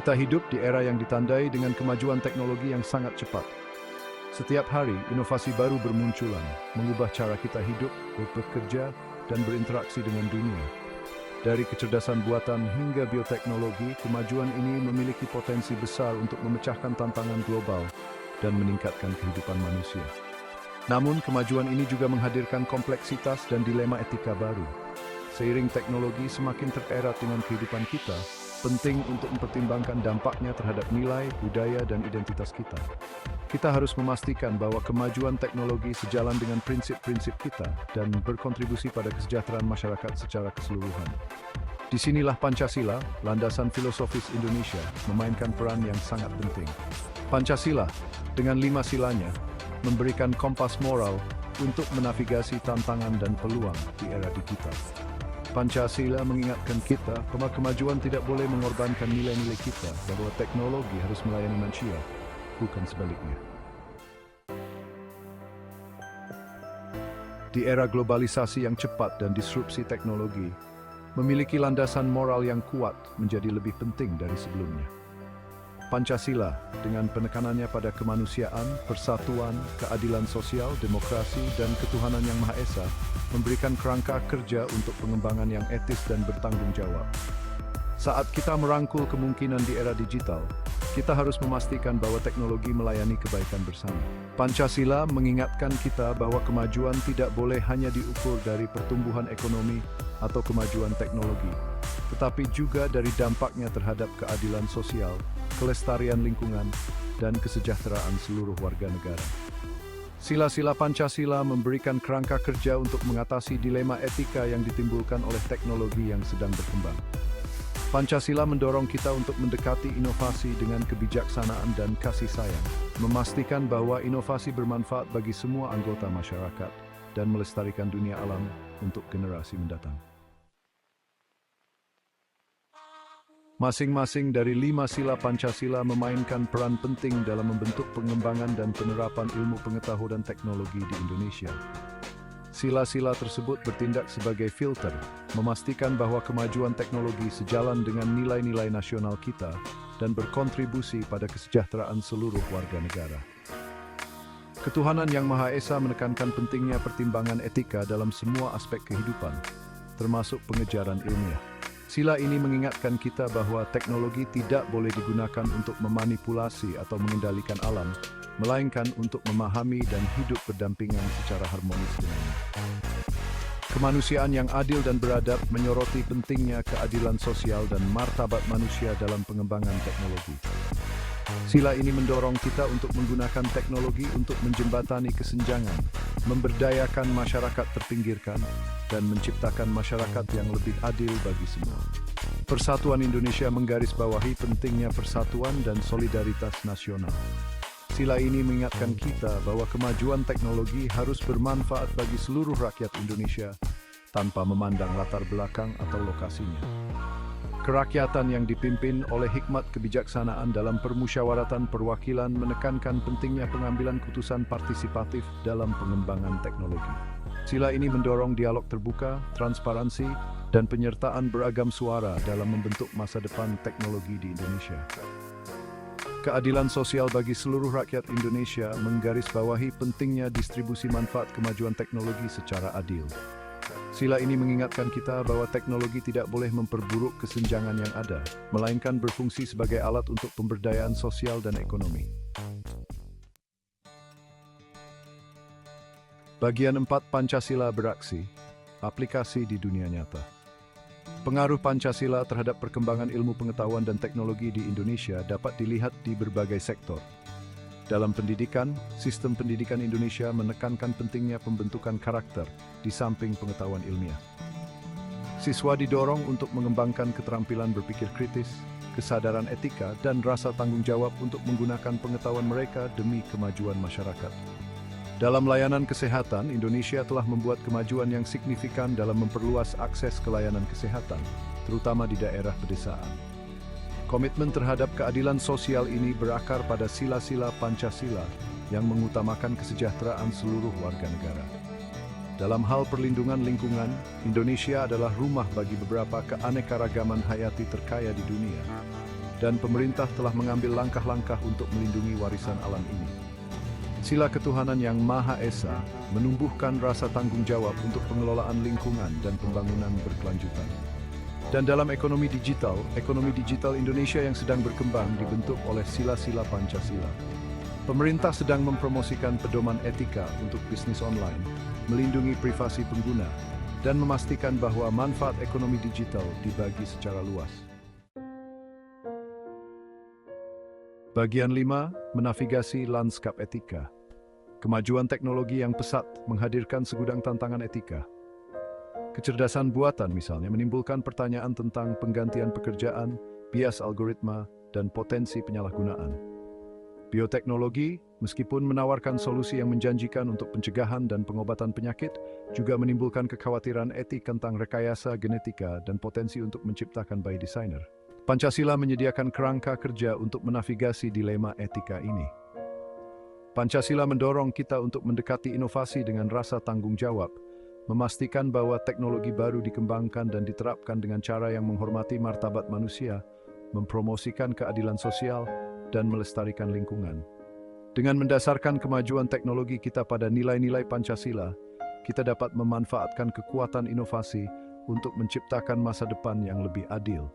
Kita hidup di era yang ditandai dengan kemajuan teknologi yang sangat cepat. Setiap hari, inovasi baru bermunculan, mengubah cara kita hidup, bekerja, dan berinteraksi dengan dunia. Dari kecerdasan buatan hingga bioteknologi, kemajuan ini memiliki potensi besar untuk memecahkan tantangan global dan meningkatkan kehidupan manusia. Namun, kemajuan ini juga menghadirkan kompleksitas dan dilema etika baru. Seiring teknologi semakin tererat dengan kehidupan kita, penting untuk mempertimbangkan dampaknya terhadap nilai, budaya, dan identitas kita. Kita harus memastikan bahwa kemajuan teknologi sejalan dengan prinsip-prinsip kita dan berkontribusi pada kesejahteraan masyarakat secara keseluruhan. Disinilah Pancasila, landasan filosofis Indonesia, memainkan peran yang sangat penting. Pancasila, dengan 5 silanya, memberikan kompas moral untuk menavigasi tantangan dan peluang di era digital. Pancasila mengingatkan kita bahwa kemajuan tidak boleh mengorbankan nilai-nilai kita, bahwa teknologi harus melayani manusia, bukan sebaliknya. Di era globalisasi yang cepat dan disrupsi teknologi, memiliki landasan moral yang kuat menjadi lebih penting dari sebelumnya. Pancasila, dengan penekanannya pada kemanusiaan, persatuan, keadilan sosial, demokrasi, dan ketuhanan yang Maha Esa, memberikan kerangka kerja untuk pengembangan yang etis dan bertanggung jawab. Saat kita merangkul kemungkinan di era digital, kita harus memastikan bahwa teknologi melayani kebaikan bersama. Pancasila mengingatkan kita bahwa kemajuan tidak boleh hanya diukur dari pertumbuhan ekonomi atau kemajuan teknologi, tetapi juga dari dampaknya terhadap keadilan sosial, kelestarian lingkungan, dan kesejahteraan seluruh warga negara. Sila-sila Pancasila memberikan kerangka kerja untuk mengatasi dilema etika yang ditimbulkan oleh teknologi yang sedang berkembang. Pancasila mendorong kita untuk mendekati inovasi dengan kebijaksanaan dan kasih sayang, memastikan bahwa inovasi bermanfaat bagi semua anggota masyarakat, dan melestarikan dunia alam untuk generasi mendatang. Masing-masing dari 5 sila Pancasila memainkan peran penting dalam membentuk pengembangan dan penerapan ilmu pengetahuan dan teknologi di Indonesia. Sila-sila tersebut bertindak sebagai filter, memastikan bahwa kemajuan teknologi sejalan dengan nilai-nilai nasional kita dan berkontribusi pada kesejahteraan seluruh warga negara. Ketuhanan Yang Maha Esa menekankan pentingnya pertimbangan etika dalam semua aspek kehidupan, termasuk pengejaran ilmiah. Sila ini mengingatkan kita bahwa teknologi tidak boleh digunakan untuk memanipulasi atau mengendalikan alam, melainkan untuk memahami dan hidup berdampingan secara harmonis dengannya. Kemanusiaan yang adil dan beradab menyoroti pentingnya keadilan sosial dan martabat manusia dalam pengembangan teknologi. Sila ini mendorong kita untuk menggunakan teknologi untuk menjembatani kesenjangan, memberdayakan masyarakat terpinggirkan, dan menciptakan masyarakat yang lebih adil bagi semua. Persatuan Indonesia menggarisbawahi pentingnya persatuan dan solidaritas nasional. Sila ini mengingatkan kita bahwa kemajuan teknologi harus bermanfaat bagi seluruh rakyat Indonesia tanpa memandang latar belakang atau lokasinya. Kerakyatan yang dipimpin oleh hikmat kebijaksanaan dalam permusyawaratan perwakilan menekankan pentingnya pengambilan keputusan partisipatif dalam pengembangan teknologi. Sila ini mendorong dialog terbuka, transparansi, dan penyertaan beragam suara dalam membentuk masa depan teknologi di Indonesia. Keadilan sosial bagi seluruh rakyat Indonesia menggarisbawahi pentingnya distribusi manfaat kemajuan teknologi secara adil. Sila ini mengingatkan kita bahwa teknologi tidak boleh memperburuk kesenjangan yang ada, melainkan berfungsi sebagai alat untuk pemberdayaan sosial dan ekonomi. Bagian 4 Pancasila beraksi, aplikasi di dunia nyata. Pengaruh Pancasila terhadap perkembangan ilmu pengetahuan dan teknologi di Indonesia dapat dilihat di berbagai sektor. Dalam pendidikan, sistem pendidikan Indonesia menekankan pentingnya pembentukan karakter di samping pengetahuan ilmiah. Siswa didorong untuk mengembangkan keterampilan berpikir kritis, kesadaran etika, dan rasa tanggung jawab untuk menggunakan pengetahuan mereka demi kemajuan masyarakat. Dalam layanan kesehatan, Indonesia telah membuat kemajuan yang signifikan dalam memperluas akses ke layanan kesehatan, terutama di daerah pedesaan. Komitmen terhadap keadilan sosial ini berakar pada sila-sila Pancasila yang mengutamakan kesejahteraan seluruh warga negara. Dalam hal perlindungan lingkungan, Indonesia adalah rumah bagi beberapa keanekaragaman hayati terkaya di dunia. dan pemerintah telah mengambil langkah-langkah untuk melindungi warisan alam ini. Sila ketuhanan yang Maha Esa menumbuhkan rasa tanggung jawab untuk pengelolaan lingkungan dan pembangunan berkelanjutan. Dan dalam ekonomi digital Indonesia yang sedang berkembang dibentuk oleh sila-sila Pancasila. Pemerintah sedang mempromosikan pedoman etika untuk bisnis online, melindungi privasi pengguna, dan memastikan bahwa manfaat ekonomi digital dibagi secara luas. Bagian 5. Menavigasi lanskap etika. Kemajuan teknologi yang pesat menghadirkan segudang tantangan etika. Kecerdasan buatan misalnya menimbulkan pertanyaan tentang penggantian pekerjaan, bias algoritma, dan potensi penyalahgunaan. Bioteknologi, meskipun menawarkan solusi yang menjanjikan untuk pencegahan dan pengobatan penyakit, juga menimbulkan kekhawatiran etik tentang rekayasa genetika dan potensi untuk menciptakan by designer. Pancasila menyediakan kerangka kerja untuk menavigasi dilema etika ini. Pancasila mendorong kita untuk mendekati inovasi dengan rasa tanggung jawab, memastikan bahwa teknologi baru dikembangkan dan diterapkan dengan cara yang menghormati martabat manusia, mempromosikan keadilan sosial, dan melestarikan lingkungan. Dengan mendasarkan kemajuan teknologi kita pada nilai-nilai Pancasila, kita dapat memanfaatkan kekuatan inovasi untuk menciptakan masa depan yang lebih adil.